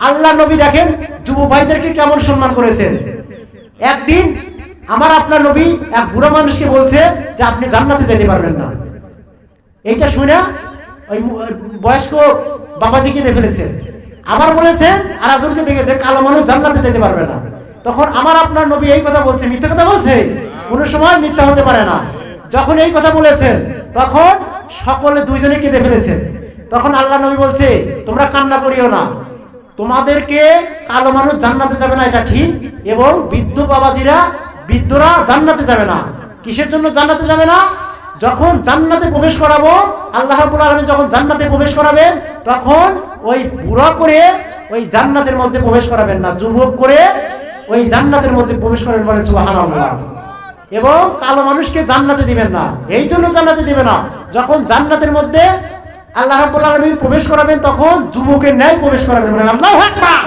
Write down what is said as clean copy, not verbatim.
আল্লাহ নবী দেখেন যুব ভাইদেরকে কেমন সম্মান করেছেন। একদিন আমার আপনার নবী এক বুড়া মানুষকে বলছে যে আপনি জান্নাতে যেতে পারবেন না। এইটা শুনে ওই বয়স্ক বাবাজিকে দেখে ফেলেছেন। আবার বলেছেন আর একজনকে দেখেছে কালো মানুষ জান্নাতে যেতে পারবে না। তখন আমার আপনার নবী এই কথা বলছে, মিথ্যা কথা বলছে? কোনো সময় মিথ্যা হতে পারে না। যখন এই কথা বলেছেন তখন সকলে দুইজনে কেঁদে ফেলেছেন। তখন আল্লাহ নবী বলছে তোমরা কান্না করিও না, তোমাদেরকে কালো মানুষ জান্নাতে যাবে না এটা ঠিক, এবং বৃদ্ধরা জান্নাতে যাবে না। কিসের জন্য জান্নাতে যাবে না? যখন জান্নাতে প্রবেশ করাবো, আল্লাহ রাব্বুল আলামিন যখন জান্নাতে প্রবেশ করাবেন তখন ওই বুড়া করে ওই জান্নাতের মধ্যে প্রবেশ করাবেন না, যুবক করে ওই জান্নাতের মধ্যে প্রবেশ করাবেন, বলেন সুবহানাল্লাহ। এবং কালো মানুষকে জান্নাতে দিবেন না। এই জন্য জান্নাতে দিবে না, যখন জান্নাতের মধ্যে আল্লাহ রাব্বুল আলামিন প্রবেশ করাবেন তখন যুবকের ন্যায় প্রবেশ করাবেন, বলেন আল্লাহু আকবার।